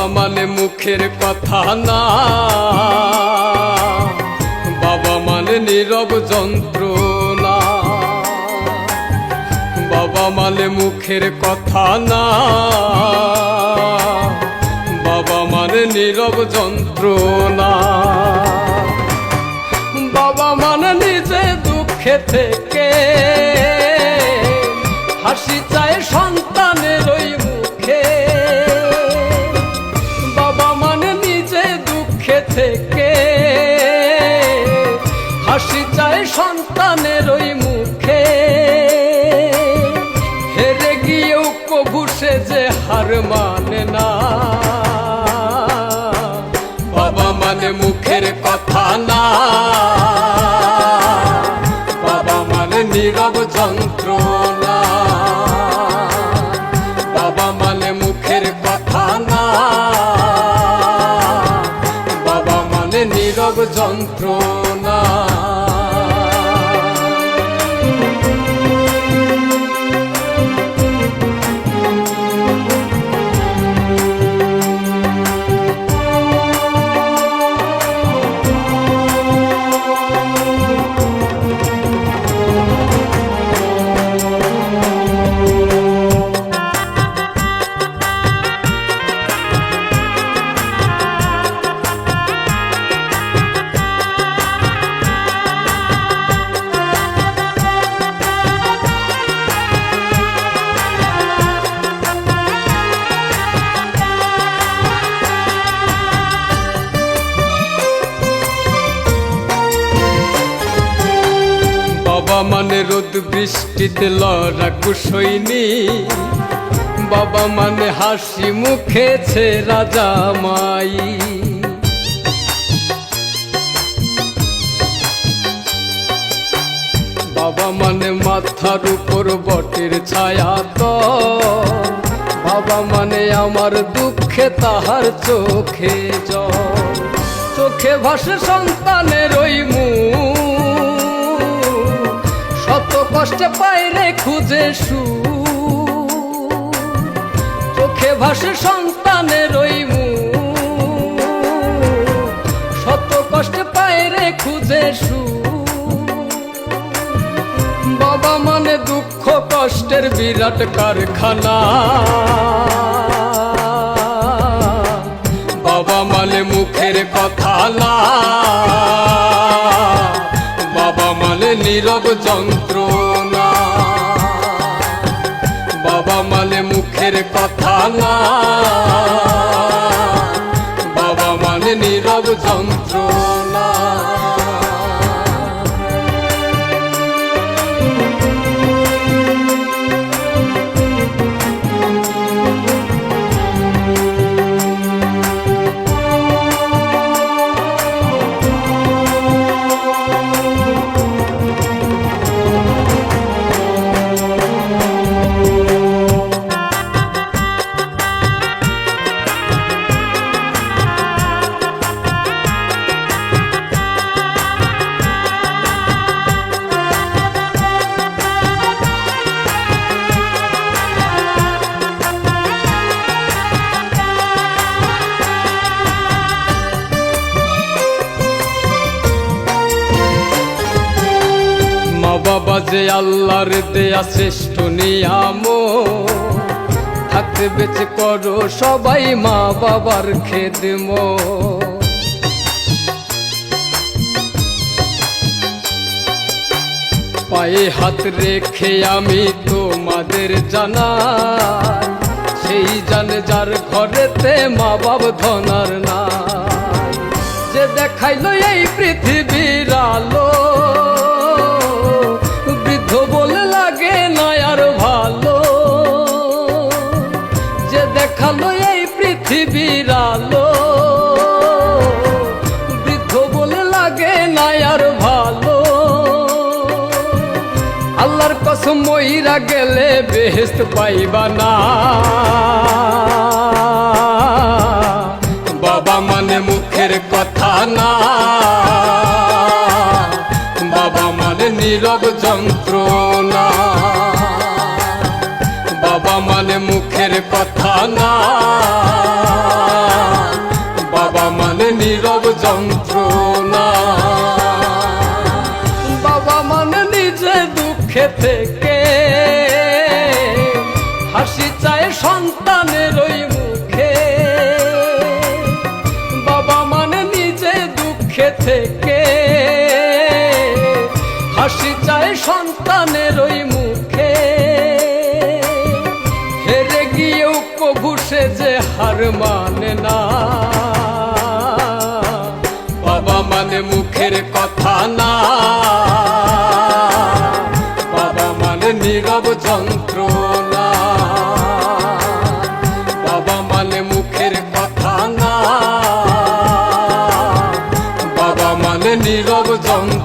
বাবা মানে মুখের কথা না, বাবা মানে নীরব যন্ত্রণা। বাবা মানে মুখের কথা না, বাবা মানে নীরব যন্ত্রণা। বাবা মানে নিজে দুঃখে থেকে হাসি চায় সন্তানের ওই মুখে। বাবা মানে নিজে দুঃখে থেকে হাসি চায় সন্তানের ওই মুখে। হেরে গিয়েও কবু সে যে হার মানে না। বাবা মানে মুখের কথা না, বাবা মানে নীরব যন্ত্রণা। বাবা মানে মুখের কথা না, বাবা মানে নীরব যন্ত্রণা। বাবা মানে রোদ বৃষ্টিতে লড়াকু সৈনিক। বাবা মানে হাসি মুখে ছেঁড়া জামাই। বাবা মানে মাথার উপর বটের ছায়া তো। বাবা মানে আমার দুঃখে তাহার চোখে জল। চোখে ভাসে সন্তানের ওই মুখ, শত কষ্টে পাইলে খুঁজে সুখ। চোখে ভাসে সন্তানের ওই মুখ, শত কষ্টে পাইলে খুঁজে সুখ। বাবা মানে দুঃখ কষ্টের বিরাট কারখানা। বাবা মানে মুখের কথা না, বাবা মানে নীরব যন্ত্রণা। বাবা মানে মুখের কথা না, বাবা মানে নীরব যন্ত্রণা। বাবা যে আল্লাহর দেয়া শ্রেষ্ঠ নিয়ামত। থাকতে বেঁচে করো সবাই মা বাবার খেদমত। পায়ে হাত রেখে আমি তোমাদের জানাই, সেই জানে যার ঘরেতে মা বাপ ধনার নাই। যে দেখাইলো এই পৃথিবীর আলো, বৃদ্ধ বলে লাগে না আর ভালো। যে দেখালো এই পৃথিবীর আলো, বৃদ্ধ বলে লাগে না আর ভালো। আল্লাহর কসম মইরা গেলে বেহেশত পাইবা না। বাবা মানে মুখের কথা না, বাবা মানে নীরব যন্ত্রণা। বাবা মানে মুখের কথা না, যন্ত্রণা। বাবা মানে নিজে দুঃখে থেকে হাসি চায় সন্তানের ওই মুখে। বাবা মানে নিজে দুঃখে থেকে হাসি চায় সন্তানের ওই মুখে। হেরে গিয়েও কভু সে যে হার মানে না। বাবা মানে মুখের কথা না, বাবা মানে নীরব যন্ত্রণা। বাবা মানে মুখের কথা না, বাবা মানে নীরব যন্ত্রণা।